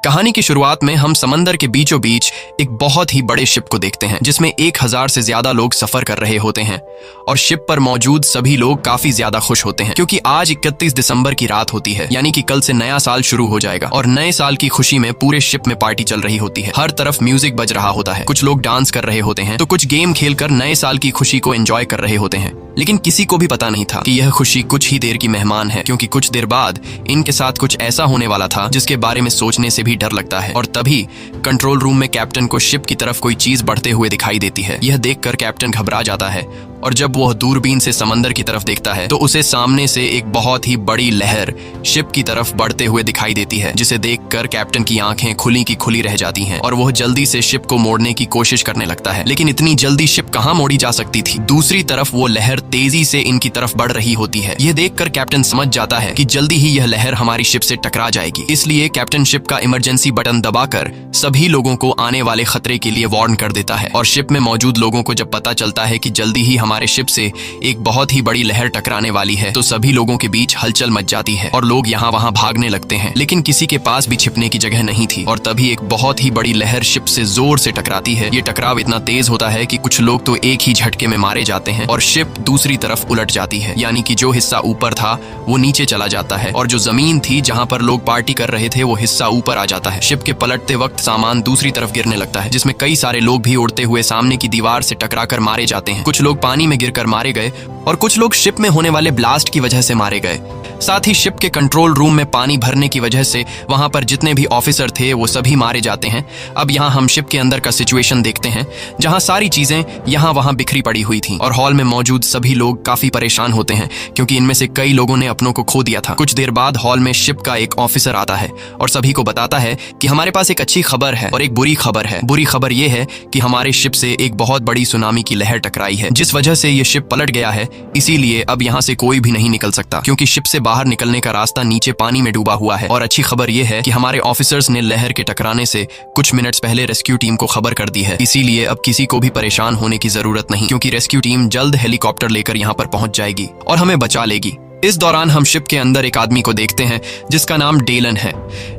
कहानी की शुरुआत में हम समंदर के बीचों बीच एक बहुत ही बड़े शिप को देखते हैं जिसमें 1000 से ज्यादा लोग सफर कर रहे होते हैं और शिप पर मौजूद सभी लोग काफी ज्यादा खुश होते हैं क्योंकि आज 31 दिसंबर की रात होती है, यानी कि कल से नया साल शुरू हो जाएगा और नए साल की खुशी में पूरे शिप में पार्टी चल रही होती है। हर तरफ म्यूजिक बज रहा होता है, कुछ लोग डांस कर रहे होते हैं तो कुछ गेम खेलकर नए साल की खुशी को एंजॉय कर रहे होते हैं। लेकिन किसी को भी पता नहीं था कि यह खुशी कुछ ही देर की मेहमान है, क्योंकि कुछ देर बाद इनके साथ कुछ ऐसा होने वाला था जिसके बारे में सोचने से भी डर लगता है। और तभी कंट्रोल रूम में कैप्टन को शिप की तरफ कोई चीज बढ़ते हुए दिखाई देती है। यह देखकर कैप्टन घबरा जाता है और जब वह दूरबीन से समंदर की तरफ देखता है तो उसे सामने से एक बहुत ही बड़ी लहर शिप की तरफ बढ़ते हुए दिखाई देती है, जिसे देखकर कैप्टन की आंखें खुली की खुली रह जाती हैं और वह जल्दी से शिप को मोड़ने की कोशिश करने लगता है। लेकिन इतनी जल्दी शिप कहां मोड़ी जा सकती थी। दूसरी तरफ वो लहर तेजी से इनकी तरफ बढ़ रही होती है। यह देखकर कैप्टन समझ जाता है कि जल्दी ही यह लहर हमारी शिप से टकरा जाएगी। इसलिए कैप्टन शिप का इमरजेंसी बटन दबाकर सभी लोगों को आने वाले खतरे के लिए वार्न कर देता है। और शिप में मौजूद लोगों को जब पता चलता है कि जल्दी ही हमारे शिप से एक बहुत ही बड़ी लहर टकराने वाली है तो सभी लोगों के बीच हलचल मच जाती है और लोग यहाँ वहाँ भागने लगते हैं। लेकिन किसी के पास भी छिपने की जगह नहीं थी और तभी एक बहुत ही बड़ी लहर शिप से जोर से टकराती है। ये टकराव इतना तेज होता है कि कुछ लोग तो एक ही झटके में मारे जाते हैं और शिप दूसरी तरफ उलट जाती है, यानी कि जो हिस्सा ऊपर था वो नीचे चला जाता है और जो जमीन थी जहाँ पर लोग पार्टी कर रहे थे वो हिस्सा ऊपर आ जाता है। शिप के पलटते वक्त सामान दूसरी तरफ गिरने लगता है, जिसमें कई सारे लोग भी उड़ते हुए सामने की दीवार से टकराकर मारे जाते हैं। कुछ लोग पानी में गिरकर मारे गए और कुछ लोग शिप में होने वाले ब्लास्ट की वजह से मारे गए। साथ ही शिप के कंट्रोल रूम में पानी भरने की वजह से वहां पर जितने भी ऑफिसर थे वो सभी मारे जाते हैं। अब यहाँ हम शिप के अंदर का सिचुएशन देखते हैं, जहां सारी चीजें यहाँ वहां बिखरी पड़ी हुई थी और हॉल में मौजूद सभी लोग काफी परेशान होते हैं क्योंकि इनमें से कई लोगों ने अपनों को खो दिया था। कुछ देर बाद हॉल में शिप का एक ऑफिसर आता है और सभी को बताता है कि हमारे पास एक अच्छी खबर है और एक बुरी खबर है। बुरी खबर यह है कि हमारे शिप से एक बहुत बड़ी सुनामी की लहर टकराई है, जिस वजह से ये शिप पलट गया है। इसीलिए अब यहाँ से कोई भी नहीं निकल सकता क्योंकि शिप से बाहर निकलने का रास्ता नीचे पानी में डूबा हुआ है। और अच्छी खबर यह है कि हमारे ऑफिसर्स ने लहर के टकराने से कुछ मिनट्स पहले रेस्क्यू टीम को खबर कर दी है। इसीलिए अब किसी को भी परेशान होने की जरूरत नहीं, क्योंकि रेस्क्यू टीम जल्द हेलीकॉप्टर लेकर यहाँ पर पहुंच जाएगी और हमें बचा लेगी। इस दौरान हम शिप के अंदर एक आदमी को देखते हैं जिसका नाम डेलन है।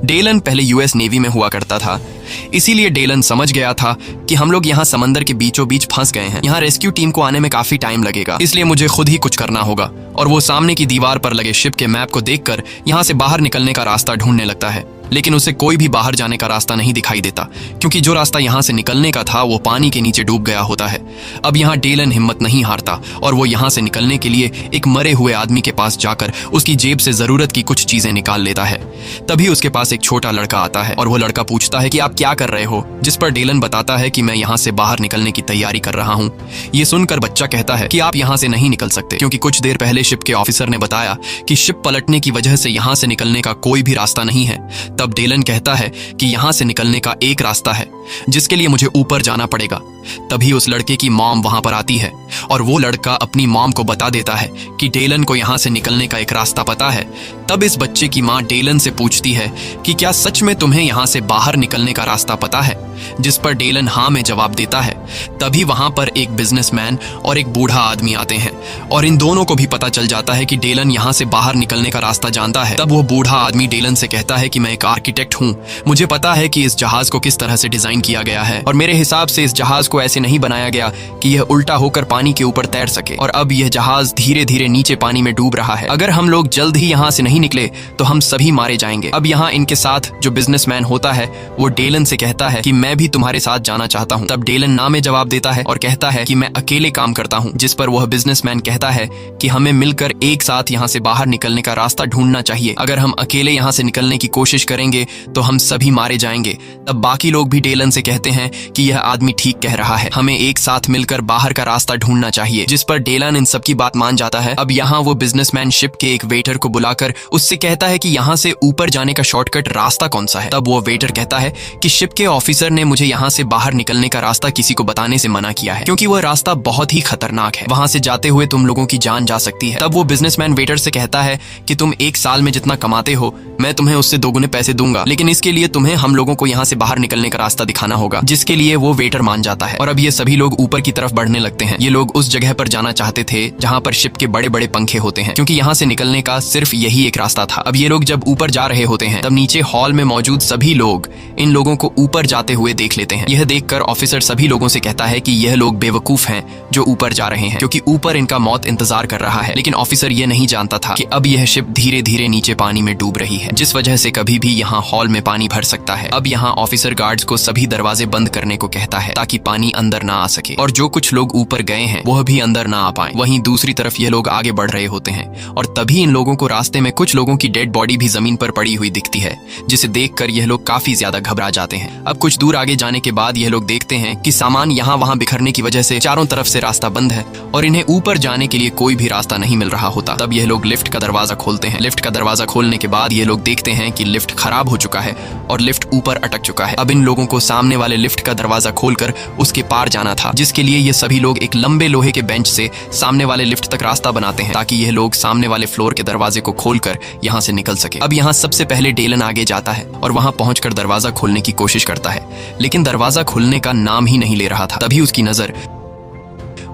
डेलन पहले यूएस नेवी में हुआ करता था, इसीलिए डेलन समझ गया था कि हम लोग यहाँ समंदर के बीचों बीच फंस गए हैं। यहाँ रेस्क्यू टीम को आने में काफी टाइम लगेगा, इसलिए मुझे खुद ही कुछ करना होगा। और वो सामने की दीवार पर लगे शिप के मैप को देखकर यहाँ से बाहर निकलने का रास्ता ढूंढने लगता है। लेकिन उसे कोई भी बाहर जाने का रास्ता नहीं दिखाई देता क्योंकि जो रास्ता यहाँ से निकलने का था वो पानी के नीचे डूब गया होता है। अब यहाँ डेलन हिम्मत नहीं हारता और वो यहाँ से निकलने के लिए एक मरे हुए आदमी के पास जाकर उसकी जेब से जरूरत की कुछ चीजें निकाल लेता है। तभी उसके पास एक छोटा लड़का आता है और वो लड़का पूछता है कि आप क्या कर रहे हो, जिस पर डेलन बताता है कि मैं यहाँ से बाहर निकलने की तैयारी कर रहा हूँ। ये सुनकर बच्चा कहता है कि आप यहाँ से नहीं निकल सकते क्योंकि कुछ देर पहले शिप के ऑफिसर ने बताया कि शिप पलटने की वजह से यहाँ से निकलने का कोई भी रास्ता नहीं है। तब डेलन कहता है कि यहाँ से निकलने का एक रास्ता है जिसके लिए मुझे ऊपर जाना पड़ेगा। तभी उस लड़के की मॉम वहां पर आती है और वो लड़का अपनी मॉम को बता देता है कि डेलन को यहाँ से निकलने का एक रास्ता पता है। तब इस बच्चे की माँ डेलन से पूछती है कि क्या सच में तुम्हें यहाँ से बाहर निकलने का रास्ता पता है, जिस पर डेलन हाँ में जवाब देता है। तभी वहां पर एक बिजनेसमैन और एक बूढ़ा आदमी आते हैं और इन दोनों को भी पता चल जाता है कि डेलन यहाँ से बाहर निकलने का रास्ता जानता है। तब वो बूढ़ा आदमी डेलन से कहता है कि मैं एक आर्किटेक्ट हूँ, मुझे पता है कि इस जहाज को किस तरह से डिजाइन किया गया है और मेरे हिसाब से इस जहाज को ऐसे नहीं बनाया गया कि यह उल्टा होकर पानी के ऊपर तैर सके। और अब यह जहाज धीरे धीरे नीचे पानी में डूब रहा है। अगर हम लोग जल्द ही यहाँ से नहीं निकले तो हम सभी मारे जाएंगे। अब यहाँ इनके साथ जो बिजनेसमैन होता है वो डेलन से कहता है कि मैं भी तुम्हारे साथ जाना चाहता हूँ। तब डेलन ना में जवाब देता है और कहता है कि मैं अकेले काम करता हूँ, जिस पर वह बिजनेसमैन कहता है कि हमें मिलकर एक साथ यहाँ से बाहर निकलने का रास्ता ढूंढना चाहिए। अगर हम अकेले यहाँ से निकलने की कोशिश करेंगे तो हम सभी मारे जाएंगे। तब बाकी लोग भी डेलन से कहते हैं कि यह आदमी ठीक कह रहा है, हमें एक साथ मिलकर बाहर का रास्ता ढूंढना चाहिए, जिस पर डेलन इन सबकी बात मान जाता है। अब यहाँ वो बिजनेसमैन शिप के एक वेटर को बुलाकर उससे कहता है कि यहाँ से ऊपर जाने का शॉर्टकट रास्ता कौन सा है। तब वो वेटर कहता है कि शिप के ऑफिसर ने मुझे यहाँ से बाहर निकलने का रास्ता किसी को बताने से मना किया है क्योंकि वह रास्ता बहुत ही खतरनाक है, वहां से जाते हुए तुम लोगों की जान जा सकती है। तब वो बिजनेसमैन वेटर से कहता है कि तुम 1 साल में जितना कमाते हो मैं तुम्हें उससे 2 गुने पैसे दूंगा, लेकिन इसके लिए तुम्हें हम लोगों को यहाँ से बाहर निकलने का रास्ता दिखाना होगा, जिसके लिए वो वेटर मान जाता है। और अब ये सभी लोग ऊपर की तरफ बढ़ने लगते हैं। ये लोग उस जगह पर जाना चाहते थे जहाँ पर शिप के बड़े बड़े पंखे होते हैं, क्योंकि यहाँ से निकलने का सिर्फ यही एक रास्ता था। अब ये लोग जब ऊपर जा रहे होते हैं तब नीचे हॉल में मौजूद सभी लोग इन लोगों को ऊपर जाते हुए देख लेते हैं। यह देखकर ऑफिसर सभी लोगों से कहता है कि यह लोग बेवकूफ हैं जो ऊपर जा रहे हैं, क्योंकि ऊपर इनका मौत इंतजार कर रहा है। लेकिन ऑफिसर यह नहीं जानता था कि अब यह शिप धीरे धीरे नीचे पानी में डूब रही है, जिस वजह से कभी भी यहाँ हॉल में पानी भर सकता है। अब यहाँ ऑफिसर गार्ड्स को सभी दरवाजे बंद करने को कहता है ताकि पानी अंदर ना आ सके, और जो कुछ लोग ऊपर गए हैं वह भी अंदर ना आ पाए। वहीं दूसरी तरफ ये लोग आगे बढ़ रहे होते हैं और तभी इन लोगों को रास्ते में कुछ लोगों की डेड बॉडी भी जमीन पर पड़ी हुई दिखती है, जिसे देखकर यह लोग काफी ज्यादा घबरा जाते हैं। अब कुछ दूर आगे जाने के बाद यह लोग देखते हैं कि सामान यहाँ वहाँ बिखरने की वजह से चारों तरफ से रास्ता बंद है और इन्हें ऊपर जाने के लिए कोई भी रास्ता नहीं मिल रहा होता। तब यह लोग लिफ्ट का दरवाजा खोलते हैं। लिफ्ट का दरवाजा खोलने के बाद ये लोग देखते हैं कि लिफ्ट खराब हो चुका है और लिफ्ट ऊपर अटक चुका है। अब इन लोगों को सामने वाले लिफ्ट का दरवाजा खोलकर उसके पार जाना था, जिसके लिए ये सभी लोग एक लंबे लोहे के बेंच से सामने वाले लिफ्ट तक रास्ता बनाते हैं ताकि यह लोग सामने वाले फ्लोर के दरवाजे को खोलकर यहाँ से निकल सके। अब यहाँ सबसे पहले डेलन आगे जाता है और वहां पहुंचकर दरवाजा खोलने की कोशिश करता है, लेकिन दरवाजा खुलने का नाम ही नहीं ले रहा था। तभी उसकी नजर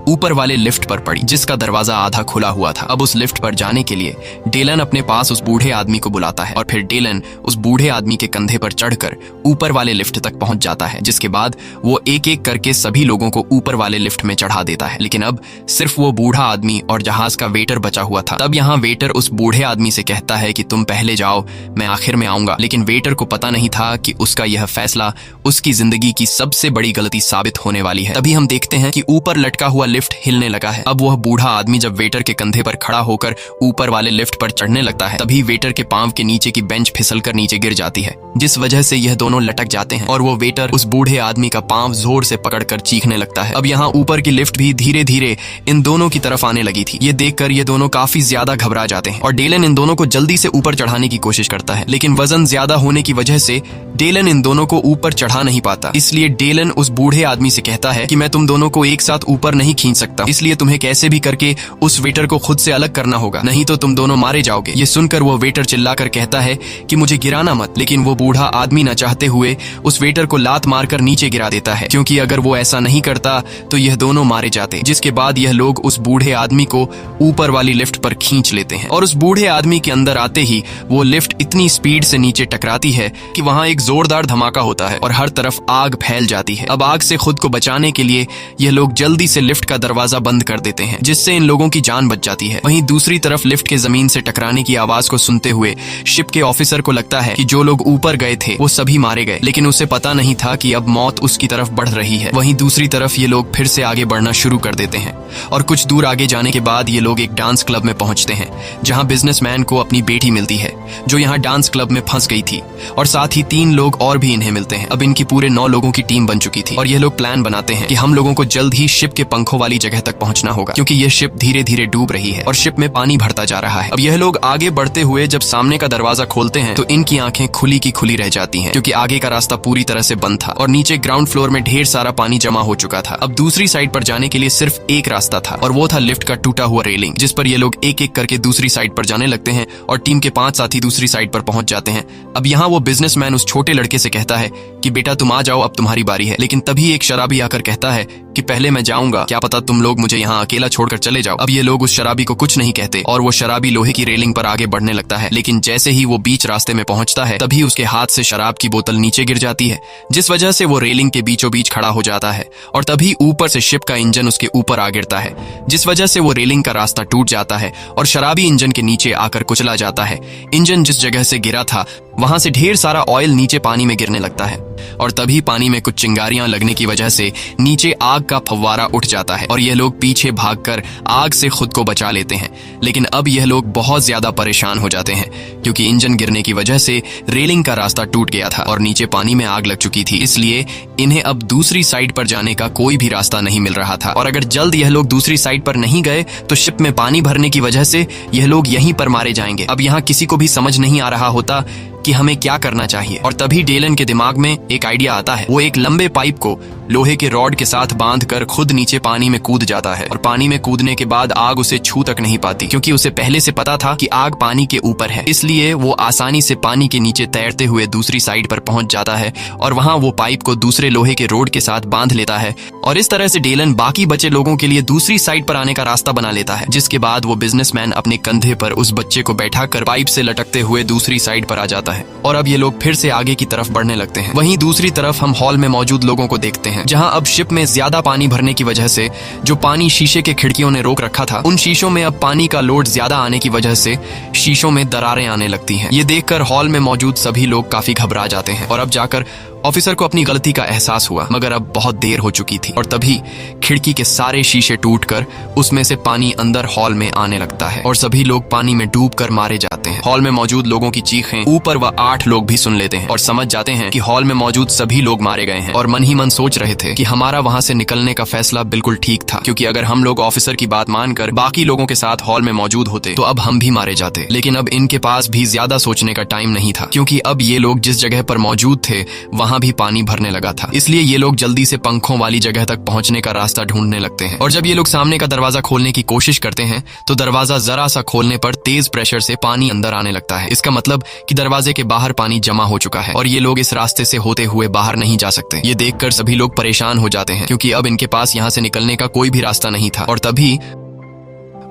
ऊपर वाले लिफ्ट पर पड़ी, जिसका दरवाजा आधा खुला हुआ था। अब उस लिफ्ट पर जाने के लिए डेलन अपने पास उस बूढ़े आदमी को बुलाता है और फिर डेलन उस बूढ़े आदमी के कंधे पर चढ़कर ऊपर वाले लिफ्ट तक पहुंच जाता है, जिसके बाद वो एक एक करके सभी लोगों को ऊपर वाले लिफ्ट में चढ़ा देता है। लेकिन अब सिर्फ वो बूढ़ा आदमी और जहाज का वेटर बचा हुआ था। तब यहाँ वेटर उस बूढ़े आदमी से कहता है कि तुम पहले जाओ, मैं आखिर में आऊंगा। लेकिन वेटर को पता नहीं था कि उसका यह फैसला उसकी जिंदगी की सबसे बड़ी गलती साबित होने वाली है। तभी हम देखते हैं कि ऊपर लटका हुआ लिफ्ट हिलने लगा है। अब वह बूढ़ा आदमी जब वेटर के कंधे पर खड़ा होकर ऊपर वाले लिफ्ट पर चढ़ने लगता है, तभी वेटर के पांव के नीचे की बेंच फिसलकर नीचे गिर जाती है, जिस वजह से यह दोनों लटक जाते हैं और वो वेटर उस बूढ़े आदमी का पांव जोर से पकड़कर चीखने लगता है। अब यहाँ ऊपर की लिफ्ट भी धीरे धीरे इन दोनों की तरफ आने लगी थी। ये देखकर ये दोनों काफी ज्यादा घबरा जाते हैं और डेलन इन दोनों को जल्दी से ऊपर चढ़ाने की कोशिश करता है, लेकिन वजन ज्यादा होने की वजह से डेलन इन दोनों को ऊपर चढ़ा नहीं पाता। इसलिए डेलन उस बूढ़े आदमी से कहता है कि मैं तुम दोनों को एक साथ ऊपर नहीं खींच सकता, इसलिए तुम्हें कैसे भी करके उस वेटर को खुद से अलग करना होगा, नहीं तो तुम दोनों मारे जाओगे। ये सुनकर वो वेटर चिल्लाकर कहता है कि मुझे गिराना मत, लेकिन वो बूढ़ा आदमी न चाहते हुए उस वेटर को लात मारकर नीचे गिरा देता है, क्योंकि अगर वो ऐसा नहीं करता तो यह दोनों मारे जाते। जिसके बाद यह लोग उस बूढ़े आदमी को ऊपर वाली लिफ्ट पर खींच लेते हैं और उस बूढ़े आदमी के अंदर आते ही वो लिफ्ट इतनी स्पीड से नीचे टकराती है कि वहां एक जोरदार धमाका होता है और हर तरफ आग फैल जाती है। अब आग से खुद को बचाने के लिए यह लोग जल्दी से लिफ्ट का दरवाजा बंद कर देते हैं, जिससे इन लोगों की जान बच जाती है। वहीं दूसरी तरफ लिफ्ट के जमीन से टकराने की आवाज को सुनते हुए शिप के ऑफिसर को लगता है कि जो लोग ऊपर गए थे वो सभी मारे गए, लेकिन उसे पता नहीं था कि अब मौत उसकी तरफ बढ़ रही है। वहीं दूसरी तरफ ये लोग फिर से आगे बढ़ना शुरू कर देते हैं और कुछ दूर आगे जाने के बाद ये लोग एक डांस क्लब में पहुंचते हैं, जहां बिजनेसमैन को अपनी बेटी मिलती है जो यहाँ डांस क्लब में फंस गई थी, और साथ ही 3 लोग और भी इन्हें मिलते हैं। अब इनकी पूरे 9 लोगों की टीम बन चुकी थी और ये लोग प्लान बनाते हैं कि हम लोगों को जल्द ही शिप के पंखों वाली जगह तक पहुंचना होगा, क्योंकि ये शिप धीरे धीरे डूब रही है और शिप में पानी भरता जा रहा है। अब यह लोग आगे बढ़ते हुए जब सामने का दरवाजा खोलते हैं तो इनकी आंखें खुली की खुली रह जाती हैं, क्योंकि आगे का रास्ता पूरी तरह से बंद था और नीचे ग्राउंड फ्लोर में ढेर सारा पानी जमा हो चुका था। अब दूसरी साइड पर जाने के लिए सिर्फ एक रास्ता था और वो था लिफ्ट का टूटा हुआ रेलिंग, जिस पर ये लोग एक एक करके दूसरी साइड पर जाने लगते हैं और टीम के 5 साथी दूसरी साइड पर पहुंच जाते हैं। अब यहाँ वो बिजनेसमैन उस छोटे लड़के से कहता है कि बेटा तुम आ जाओ, अब तुम्हारी बारी है। लेकिन तभी एक शराबी आकर कहता है कि पहले मैं जाऊंगा, क्या पता तुम लोग मुझे यहाँ अकेला छोड़कर चले जाओ। अब ये लोग उस शराबी को कुछ नहीं कहते और वो शराबी लोहे की रेलिंग पर आगे बढ़ने लगता है, लेकिन जैसे ही वो बीच रास्ते में पहुंचता है तभी उसके हाथ से शराब की बोतल नीचे गिर जाती है, जिस वजह से वो रेलिंग के बीचों बीच खड़ा हो जाता है और तभी ऊपर से शिप का इंजन उसके ऊपर आ गिरता है, जिस वजह से वो रेलिंग का रास्ता टूट जाता है और शराबी इंजन के नीचे आकर कुचला जाता है। इंजन जिस जगह से गिरा था वहां से ढेर सारा ऑयल नीचे पानी में गिरने लगता है और तभी पानी में कुछ चिंगारियां लगने की वजह से नीचे आग का फव्वारा उठ जाता है और यह लोग पीछे भागकर आग से खुद को बचा लेते हैं। लेकिन अब यह लोग बहुत ज्यादा परेशान हो जाते हैं, क्योंकि इंजन गिरने की वजह से रेलिंग का रास्ता टूट गया था और नीचे पानी में आग लग चुकी थी, इसलिए इन्हें अब दूसरी साइड पर जाने का कोई भी रास्ता नहीं मिल रहा था। और अगर जल्द यह लोग दूसरी साइड पर नहीं गए तो शिप में पानी भरने की वजह से यह लोग यहीं पर मारे जाएंगे। अब यहाँ किसी को भी समझ नहीं आ रहा होता कि हमें क्या करना चाहिए। और तभी डेलन के दिमाग में एक आइडिया आता है। वो एक लंबे पाइप को लोहे के रॉड के साथ बांधकर खुद नीचे पानी में कूद जाता है। और पानी में कूदने के बाद आग उसे छू तक नहीं पाती, क्योंकि उसे पहले से पता था कि आग पानी के ऊपर है। इसलिए वो आसानी से पानी के नीचे तैरते हुए दूसरी साइड पर पहुंच जाता है और वहां वो पाइप को दूसरे लोहे के रोड के साथ बांध लेता है। और इस तरह से डेलन बाकी बचे लोगों के लिए दूसरी साइड पर आने का रास्ता बना लेता है। जिसके बाद वो बिजनेसमैन अपने कंधे पर उस बच्चे को बैठाकर पाइप से लटकते हुए दूसरी साइड पर आ जाता है और अब ये लोग फिर से आगे की तरफ बढ़ने लगते हैं। वहीं दूसरी तरफ हम हॉल में मौजूद लोगों को देखते हैं, जहां अब शिप में ज्यादा पानी भरने की वजह से जो पानी शीशे के खिड़कियों ने रोक रखा था, उन शीशों में अब पानी का लोड ज्यादा आने की वजह से शीशों में दरारें आने लगती हैं। ये देखकर हॉल में मौजूद सभी लोग काफी घबरा जाते हैं और अब जाकर ऑफिसर को अपनी गलती का एहसास हुआ, मगर अब बहुत देर हो चुकी थी और तभी खिड़की के सारे शीशे टूटकर उसमें से पानी अंदर हॉल में आने लगता है और सभी लोग पानी में डूबकर मारे जाते हैं। हॉल में मौजूद लोगों की चीखें ऊपर व 8 लोग भी सुन लेते हैं और समझ जाते हैं कि हॉल में मौजूद सभी लोग मारे गए हैं और मन ही मन सोच रहे थे कि हमारा वहां से निकलने का फैसला बिल्कुल ठीक था, क्योंकि अगर हम लोग ऑफिसर की बात मानकर बाकी लोगों के साथ हॉल में मौजूद होते तो अब हम भी मारे जाते। लेकिन अब इनके पास भी ज्यादा सोचने का टाइम नहीं था, क्योंकि अब ये लोग जिस जगह पर मौजूद थे वहां भी पानी भरने लगा था। इसलिए ये लोग जल्दी से पंखों वाली जगह तक पहुंचने का रास्ता ढूंढने लगते हैं और जब ये लोग सामने का दरवाजा खोलने की कोशिश करते हैं तो दरवाजा जरा सा खोलने पर तेज प्रेशर से पानी अंदर आने लगता है। इसका मतलब कि दरवाजे के बाहर पानी जमा हो चुका है और ये लोग इस रास्ते से होते हुए बाहर नहीं जा सकते। ये देखकर सभी लोग परेशान हो जाते हैं, क्योंकि अब इनके पास यहाँ से निकलने का कोई भी रास्ता नहीं था। और तभी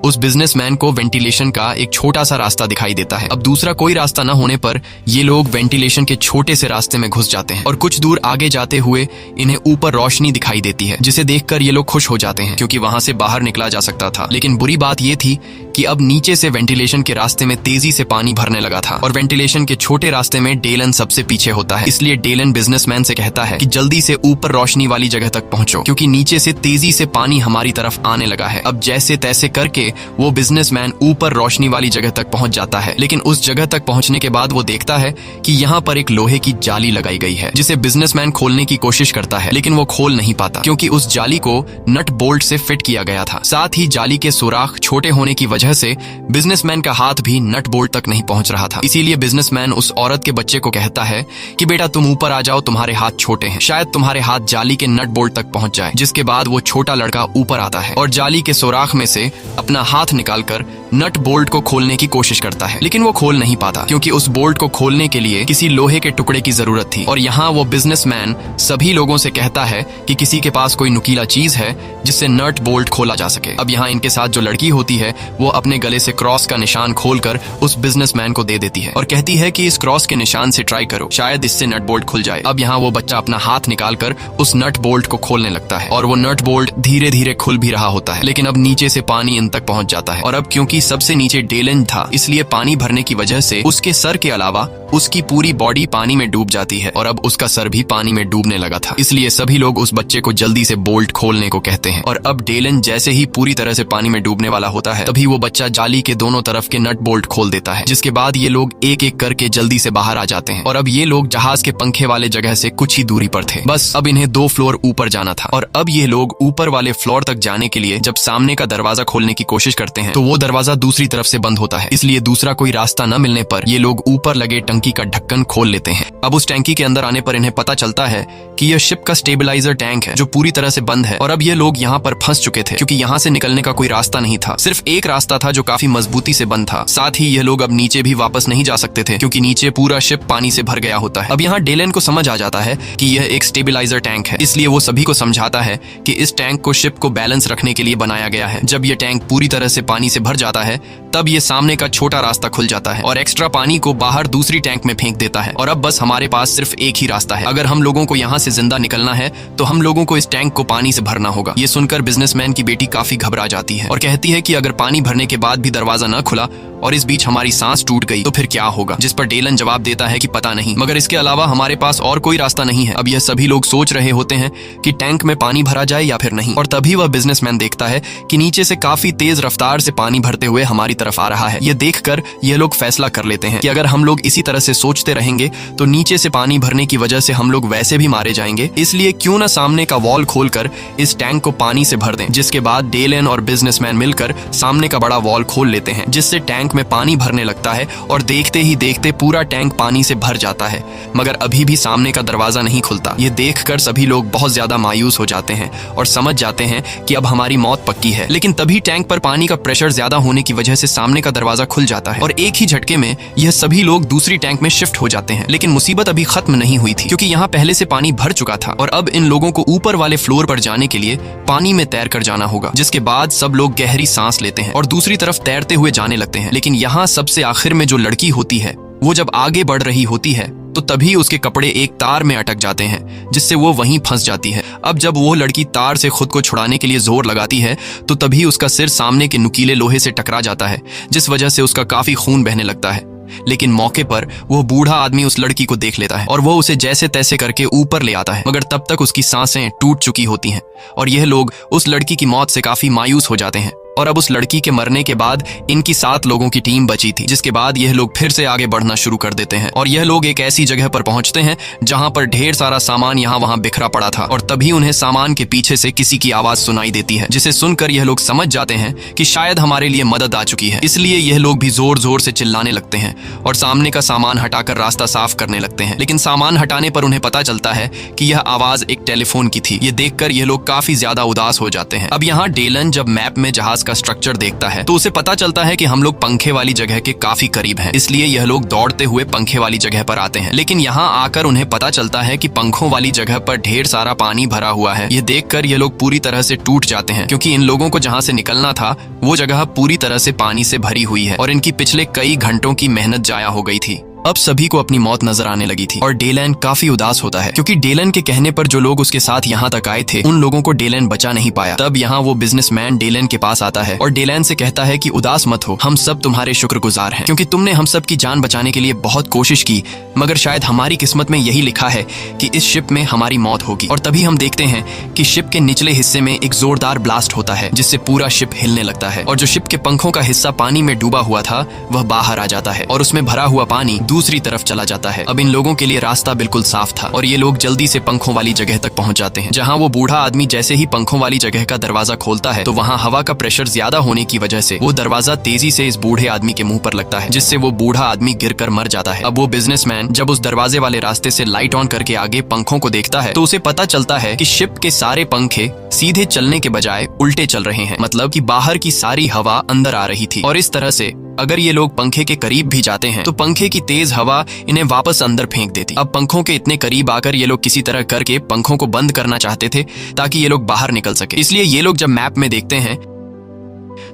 उस बिजनेसमैन को वेंटिलेशन का एक छोटा सा रास्ता दिखाई देता है। अब दूसरा कोई रास्ता न होने पर ये लोग वेंटिलेशन के छोटे से रास्ते में घुस जाते हैं और कुछ दूर आगे जाते हुए इन्हें ऊपर रोशनी दिखाई देती है, जिसे देखकर ये लोग खुश हो जाते हैं, क्योंकि वहां से बाहर निकला जा सकता था। लेकिन बुरी बात ये थी कि अब नीचे से वेंटिलेशन के रास्ते में तेजी से पानी भरने लगा था और वेंटिलेशन के छोटे रास्ते में डेलन सबसे पीछे होता है। इसलिए डेलन बिजनेसमैन से कहता है कि जल्दी से ऊपर रोशनी वाली जगह तक पहुंचो, क्योंकि नीचे से तेजी से पानी हमारी तरफ आने लगा है। अब जैसे तैसे करके वो बिजनेसमैन ऊपर रोशनी वाली जगह तक पहुंच जाता है। लेकिन उस जगह तक पहुंचने के बाद वो देखता है कि यहाँ पर एक लोहे की जाली लगाई गई है, जिसे बिजनेसमैन खोलने की कोशिश करता है, लेकिन वो खोल नहीं पाता, क्योंकि उस जाली को नट बोल्ट से फिट किया गया था। साथ ही जाली के सुराख छोटे होने की वजह से बिजनेसमैन का हाथ भी नट बोल्ट तक नहीं पहुंच रहा था। इसीलिए बिजनेसमैन उस औरत के बच्चे को कहता है कि बेटा तुम ऊपर आ जाओ, तुम्हारे हाथ छोटे हैं, शायद तुम्हारे हाथ जाली के नट बोल्ट तक पहुंच जाए। जिसके बाद वो छोटा लड़का ऊपर आता है और जाली के सुराख में से अपना हाथ निकालकर नट बोल्ट को खोलने की कोशिश करता है, लेकिन वो खोल नहीं पाता, क्योंकि उस बोल्ट को खोलने के लिए किसी लोहे के टुकड़े की जरूरत थी। और यहाँ वो बिजनेसमैन सभी लोगों से कहता है कि किसी के पास कोई नुकीला चीज है जिससे नट बोल्ट खोला जा सके। अब यहाँ इनके साथ जो लड़की होती है वो अपने गले से क्रॉस का निशान खोलकर उस बिजनेसमैन को दे देती है और कहती है कि इस क्रॉस के निशान से ट्राई करो, शायद इससे नट बोल्ट खुल जाए। अब यहाँ वो बच्चा अपना हाथ निकालकर उस नट बोल्ट को खोलने लगता है और वो नट बोल्ट धीरे धीरे खुल भी रहा होता है, लेकिन अब नीचे से पानी इन तक पहुंच जाता है। और अब क्योंकि सबसे नीचे डेलन था, इसलिए पानी भरने की वजह से उसके सर के अलावा उसकी पूरी बॉडी पानी में डूब जाती है और अब उसका सर भी पानी में डूबने लगा था। इसलिए सभी लोग उस बच्चे को जल्दी से बोल्ट खोलने को कहते हैं और अब डेलन जैसे ही पूरी तरह से पानी में डूबने वाला होता है, तभी वो बच्चा जाली के दोनों तरफ के नट बोल्ट खोल देता है। जिसके बाद ये लोग एक एक करके जल्दी से बाहर आ जाते हैं और अब ये लोग जहाज के पंखे वाले जगह से कुछ ही दूरी पर थे। बस अब इन्हें 2 फ्लोर ऊपर जाना था और अब ये लोग ऊपर वाले फ्लोर तक जाने के लिए जब सामने का दरवाजा खोलने की कोशिश करते हैं तो वो दरवाजा दूसरी तरफ से बंद होता है। इसलिए दूसरा कोई रास्ता न मिलने पर ये लोग ऊपर लगे टंकी का ढक्कन खोल लेते हैं। अब उस टैंकी के अंदर आने पर इन्हें पता चलता है कि यह शिप का स्टेबलाइजर टैंक है जो पूरी तरह से बंद है और अब ये लोग यहाँ पर फंस चुके थे, क्योंकि यहाँ से निकलने का कोई रास्ता नहीं था। सिर्फ एक रास्ता था जो काफी मजबूती से बंद था। साथ ही यह लोग अब नीचे भी वापस नहीं जा सकते थे, क्योंकि नीचे पूरा शिप पानी से भर गया होता है। अब यहाँ डेलन को समझ आ जाता है कि यह एक स्टेबलाइजर टैंक है, इसलिए वो सभी को समझाता है कि इस टैंक को शिप को बैलेंस रखने के लिए बनाया गया है। जब यह टैंक पूरी तरह से पानी से भर जाता है तब ये सामने का छोटा रास्ता खुल जाता है और एक्स्ट्रा पानी को बाहर दूसरी टैंक में फेंक देता है और अब बस हमारे पास सिर्फ एक ही रास्ता है। अगर हम लोगों को यहाँ से जिंदा निकलना है तो हम लोगों को इस टैंक को पानी से भरना होगा। ये सुनकर बिजनेसमैन की बेटी काफी घबरा जाती है और कहती है कि अगर पानी भरने के बाद भी दरवाजा न खुला और इस बीच हमारी सांस टूट गई तो फिर क्या होगा। जिस पर डेलन जवाब देता है कि पता नहीं, मगर इसके अलावा हमारे पास और कोई रास्ता नहीं है। अब यह सभी लोग सोच रहे होते हैं कि टैंक में पानी भरा जाए या फिर नहीं, और तभी वह बिजनेसमैन देखता है कि नीचे से काफी तेज रफ्तार से पानी भरते हुए हमारी तरफ आ रहा है। ये देखकर ये लोग फैसला कर लेते हैं कि अगर हम लोग इसी तरह से सोचते रहेंगे तो नीचे से पानी भरने की वजह से हम लोग वैसे भी मारे जाएंगे, इसलिए क्यों ना सामने का वॉल खोलकर इस टैंक को पानी से भर दें। जिसके बाद डेलन और बिजनेसमैन मिलकर सामने का बड़ा वॉल खोल लेते हैं, जिससे टैंक में पानी भरने लगता है और देखते ही देखते पूरा टैंक पानी से भर जाता है। मगर अभी भी सामने का दरवाजा नहीं खुलता। ये देखकर सभी लोग बहुत ज्यादा मायूस हो जाते हैं और समझ जाते हैं कि अब हमारी मौत पक्की है। लेकिन तभी टैंक पर पानी का प्रेशर ज्यादा होने की वजह से सामने का दरवाजा खुल जाता है और एक ही झटके में यह सभी लोग दूसरी टैंक में शिफ्ट हो जाते हैं। लेकिन मुसीबत अभी खत्म नहीं हुई थी, क्योंकि यहाँ पहले से पानी भर चुका था और अब इन लोगों को ऊपर वाले फ्लोर पर जाने के लिए पानी में तैर कर जाना होगा। जिसके बाद सब लोग गहरी सांस लेते हैं और दूसरी तरफ तैरते हुए जाने लगते हैं। लेकिन यहाँ सबसे आखिर में जो लड़की होती है वो जब आगे बढ़ रही होती है तो तभी उसके कपड़े एक तार में अटक जाते हैं, जिससे वो वहीं फंस जाती है। अब जब वो लड़की तार से खुद को छुड़ाने के लिए जोर लगाती है तो तभी उसका सिर सामने के नुकीले लोहे से टकरा जाता है, जिस वजह से उसका काफी खून बहने लगता है। लेकिन मौके पर वो बूढ़ा आदमी उस लड़की को देख लेता है और वो उसे जैसे तैसे करके ऊपर ले आता है। मगर तब तक उसकी सांसें टूट चुकी होती हैं और यह लोग उस लड़की की मौत से काफी मायूस हो जाते हैं। और अब उस लड़की के मरने के बाद इनकी 7 लोगों की टीम बची थी, जिसके बाद यह लोग फिर से आगे बढ़ना शुरू कर देते हैं और यह लोग एक ऐसी जगह पर पहुंचते हैं जहां पर ढेर सारा सामान यहाँ वहां बिखरा पड़ा था। और तभी उन्हें सामान के पीछे से किसी की आवाज सुनाई देती है, जिसे सुनकर यह लोग समझ जाते हैं कि शायद हमारे लिए मदद आ चुकी है। इसलिए यह लोग भी जोर जोर से चिल्लाने लगते हैं और सामने का सामान हटाकर रास्ता साफ करने लगते हैं। लेकिन सामान हटाने पर उन्हें पता चलता है कि यह आवाज एक टेलीफोन की थी। ये देखकर यह लोग काफी ज्यादा उदास हो जाते हैं। अब यहाँ डेलन जब मैप में जहाज का स्ट्रक्चर देखता है तो उसे पता चलता है कि हम लोग पंखे वाली जगह के काफी करीब हैं। इसलिए यह लोग दौड़ते हुए पंखे वाली जगह पर आते हैं। लेकिन यहाँ आकर उन्हें पता चलता है कि पंखों वाली जगह पर ढेर सारा पानी भरा हुआ है। ये देखकर ये लोग पूरी तरह से टूट जाते हैं, क्योंकि इन लोगों को जहाँ से निकलना था वो जगह पूरी तरह से पानी से भरी हुई है और इनकी पिछले कई घंटों की मेहनत जाया हो गई थी। अब सभी को अपनी मौत नजर आने लगी थी और डेलन काफी उदास होता है, क्योंकि डेलन के कहने पर जो लोग उसके साथ यहाँ तक आए थे उन लोगों को डेलन बचा नहीं पाया। तब यहाँ वो बिजनेसमैन डेलन के पास आता है और डेलन से कहता है कि उदास मत हो, हम सब तुम्हारे शुक्रगुजार हैं, क्योंकि तुमने हम सब की जान बचाने के लिए बहुत कोशिश की। मगर शायद हमारी किस्मत में यही लिखा है कि इस शिप में हमारी मौत होगी। और तभी हम देखते हैं कि शिप के निचले हिस्से में एक जोरदार ब्लास्ट होता है, जिससे पूरा शिप हिलने लगता है और जो शिप के पंखों का हिस्सा पानी में डूबा हुआ था वह बाहर आ जाता है और उसमें भरा हुआ पानी दूसरी तरफ चला जाता है। अब इन लोगों के लिए रास्ता बिल्कुल साफ था और ये लोग जल्दी से पंखों वाली जगह तक पहुंच जाते हैं, जहां वो बूढ़ा आदमी जैसे ही पंखों वाली जगह का दरवाजा खोलता है तो वहां हवा का प्रेशर ज्यादा होने की वजह से वो दरवाजा तेजी से इस बूढ़े आदमी के मुंह पर लगता है, जिससे वो बूढ़ा आदमी गिरकर मर जाता है। अब वो बिजनेसमैन जब उस दरवाजे वाले रास्ते से लाइट ऑन करके आगे पंखों को देखता है तो उसे पता चलता है कि शिप के सारे पंखे सीधे चलने के बजाय उल्टे चल रहे हैं, मतलब कि बाहर की सारी हवा अंदर आ रही थी। और इस तरह से अगर ये लोग पंखे के करीब भी जाते हैं तो पंखे की तेज हवा इन्हें वापस अंदर फेंक देती। अब पंखों के इतने करीब आकर ये लोग किसी तरह करके पंखों को बंद करना चाहते थे ताकि ये लोग बाहर निकल सके। इसलिए ये लोग जब मैप में देखते हैं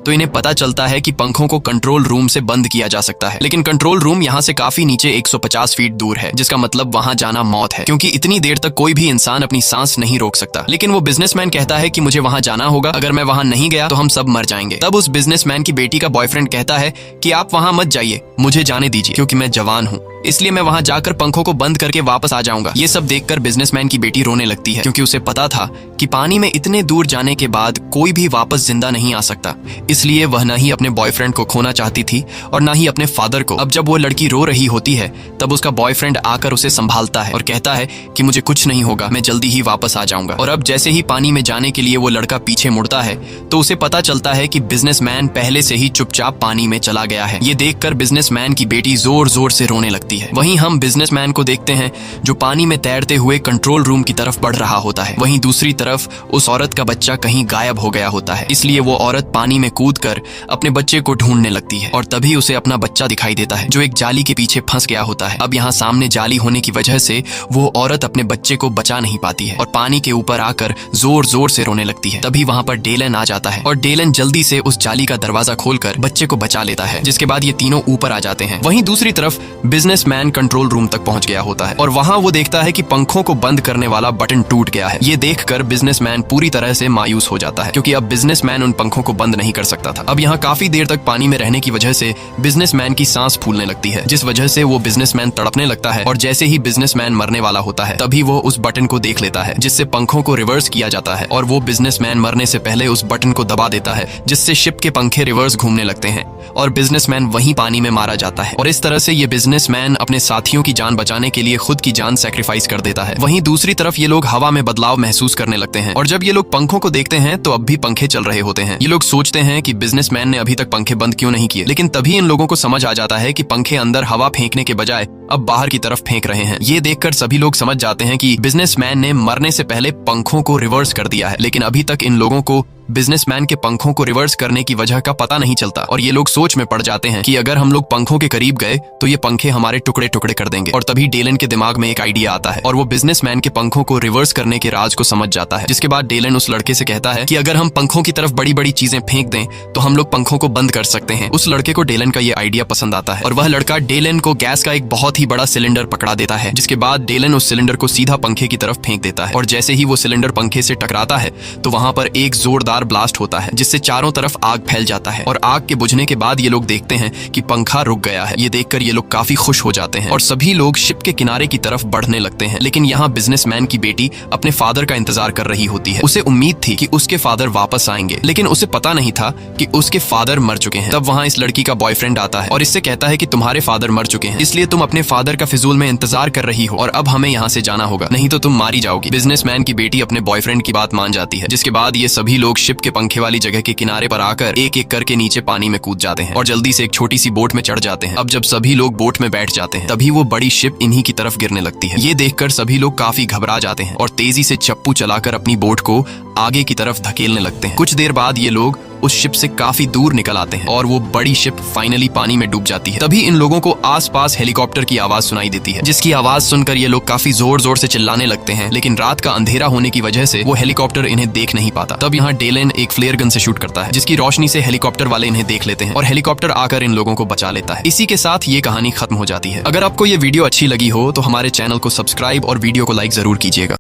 तो इन्हें पता चलता है कि पंखों को कंट्रोल रूम से बंद किया जा सकता है, लेकिन कंट्रोल रूम यहाँ से काफी नीचे 150 फीट दूर है, जिसका मतलब वहां जाना मौत है, क्योंकि इतनी देर तक कोई भी इंसान अपनी सांस नहीं रोक सकता। लेकिन वो बिजनेसमैन कहता है कि मुझे वहां जाना होगा, अगर मैं वहां नहीं गया तो हम सब मर जाएंगे। तब उस बिजनेसमैन की बेटी का बॉयफ्रेंड कहता है कि आप वहां मत जाइए, मुझे जाने दीजिए, क्योंकि मैं जवान हूँ, इसलिए मैं वहां जाकर पंखों को बंद करके वापस आ जाऊंगा। ये सब देखकर बिजनेसमैन की बेटी रोने लगती है, क्योंकि उसे पता था कि पानी में इतने दूर जाने के बाद कोई भी वापस जिंदा नहीं आ सकता। इसलिए वह न ही अपने बॉयफ्रेंड को खोना चाहती थी और न ही अपने फादर को। अब जब वो लड़की रो रही होती है तब उसका बॉयफ्रेंड आकर उसे संभालता है और कहता है कि मुझे कुछ नहीं होगा, मैं जल्दी ही वापस आ जाऊंगा। और अब जैसे ही पानी में जाने के लिए वो लड़का पीछे मुड़ता है तो उसे पता चलता है कि बिजनेसमैन पहले से ही चुपचाप पानी में चला गया है। ये देखकर बिजनेसमैन की बेटी जोर जोर से रोने लगती है। वहीं हम बिजनेसमैन को देखते हैं जो पानी में तैरते हुए कंट्रोल रूम की तरफ बढ़ रहा होता है। वहीं दूसरी तरफ उस औरत का बच्चा कहीं गायब हो गया होता है, इसलिए वो औरत पानी में कूदकर अपने बच्चे को ढूंढने लगती है और तभी उसे अपना बच्चा दिखाई देता है जो एक जाली के पीछे फंस गया होता है। अब यहाँ सामने जाली होने की वजह से वो औरत अपने बच्चे को बचा नहीं पाती है और पानी के ऊपर आकर जोर जोर से रोने लगती है। तभी वहाँ पर डेलन आ जाता है और डेलन जल्दी से उस जाली का दरवाजा खोलकर बच्चे को बचा लेता है, जिसके बाद ये तीनों ऊपर आ जाते हैं। वहीं दूसरी तरफ बिजनेसमैन बिजनेसमैन कंट्रोल रूम तक पहुंच गया होता है और वहां वो देखता है कि पंखों को बंद करने वाला बटन टूट गया है। ये देखकर बिजनेसमैन पूरी तरह से मायूस हो जाता है क्योंकि अब बिजनेसमैन उन पंखों को बंद नहीं कर सकता था। अब यहाँ काफी देर तक पानी में रहने की वजह से बिजनेसमैन की सांस फूलने लगती है, जिस वजह से वो बिजनेसमैन तड़पने लगता है और जैसे ही बिजनेसमैन मरने वाला होता है तभी वो उस बटन को देख लेता है जिससे पंखों को रिवर्स किया जाता है और वो बिजनेसमैन मरने से पहले उस बटन को दबा देता है जिससे शिप के पंखे रिवर्स घूमने लगते हैं और बिजनेसमैन वहीं पानी में मारा जाता है। और इस तरह से ये बिजनेसमैन अपने साथियों की जान बचाने के लिए खुद की जान सैक्रिफाइस कर देता है। वहीं दूसरी तरफ ये लोग हवा में बदलाव महसूस करने लगते हैं और जब ये लोग पंखों को देखते हैं तो अब भी पंखे चल रहे होते हैं। ये लोग सोचते हैं कि बिजनेसमैन ने अभी तक पंखे बंद क्यों नहीं किए, लेकिन तभी इन लोगों को समझ आ जाता है कि पंखे अंदर हवा फेंकने के बजाय अब बाहर की तरफ फेंक रहे हैं। ये देखकर सभी लोग समझ जाते हैं कि बिजनेसमैन ने मरने से पहले पंखों को रिवर्स कर दिया है, लेकिन अभी तक इन लोगों को बिजनेसमैन के पंखों को रिवर्स करने की वजह का पता नहीं चलता और ये लोग सोच में पड़ जाते हैं कि अगर हम लोग पंखों के करीब गए तो ये पंखे हमारे टुकड़े टुकड़े कर देंगे। और तभी डेलन के दिमाग में एक आइडिया आता है और वो बिजनेसमैन के पंखों को रिवर्स करने के राज को समझ जाता है। जिसके बाद डेलन उस लड़के से कहता है कि अगर हम पंखों की तरफ बड़ी बड़ी चीजें फेंक दें तो हम लोग पंखों को बंद कर सकते हैं। उस लड़के को डेलन का ये आइडिया पसंद आता है और वह लड़का डेलन को गैस का एक बहुत ही बड़ा सिलेंडर पकड़ा देता है, जिसके बाद डेलन उस सिलेंडर को सीधा पंखे की तरफ फेंक देता है और जैसे ही वो सिलेंडर पंखे से टकराता है तो वहां पर एक जोरदार ब्लास्ट होता है जिससे चारों तरफ आग फैल जाता है और आग के बुझने के बाद ये लोग देखते हैं कि पंखा रुक गया है। ये देखकर ये लोग काफी खुश हो जाते हैं और सभी लोग शिप के किनारे की तरफ बढ़ने लगते हैं। लेकिन यहाँ बिजनेसमैन की बेटी अपने फादर का इंतजार कर रही होती है। उसे उम्मीद थी कि उसके फादर वापस आएंगे, लेकिन उसे पता नहीं था कि उसके फादर मर चुके हैं। तब वहाँ इस लड़की का बॉयफ्रेंड आता है और इससे कहता है कि तुम्हारे फादर मर चुके हैं, इसलिए तुम अपने फादर का फिजूल में इंतजार कर रही हो और अब हमें यहाँ से जाना होगा, नहीं तो तुम मारी जाओगी। बिजनेसमैन की बेटी अपने बॉयफ्रेंड की बात मान जाती है, जिसके बाद ये सभी लोग शिप के पंखे वाली जगह के किनारे पर आकर एक एक करके नीचे पानी में कूद जाते हैं और जल्दी से एक छोटी सी बोट में चढ़ जाते हैं। अब जब सभी लोग बोट में बैठ जाते हैं तभी वो बड़ी शिप इन्हीं की तरफ गिरने लगती है। ये देखकर सभी लोग काफी घबरा जाते हैं और तेजी से चप्पू चलाकर अपनी बोट को आगे की तरफ धकेलने लगते हैं। कुछ देर बाद ये लोग उस शिप से काफी दूर निकल आते हैं और वो बड़ी शिप फाइनली पानी में डूब जाती है। तभी इन लोगों को आसपास हेलीकॉप्टर की आवाज सुनाई देती है, जिसकी आवाज सुनकर ये लोग काफी जोर जोर से चिल्लाने लगते हैं, लेकिन रात का अंधेरा होने की वजह से वो हेलीकॉप्टर इन्हें देख नहीं पाता। तब यहाँ डेलन एक फ्लेयर गन से शूट करता है, जिसकी रोशनी से हेलीकॉप्टर वाले इन्हें देख लेते हैं और हेलीकॉप्टर आकर इन लोगों को बचा लेता है। इसी के साथ ये कहानी खत्म हो जाती है। अगर आपको ये वीडियो अच्छी लगी हो तो हमारे चैनल को सब्सक्राइब और वीडियो को लाइक जरूर कीजिएगा।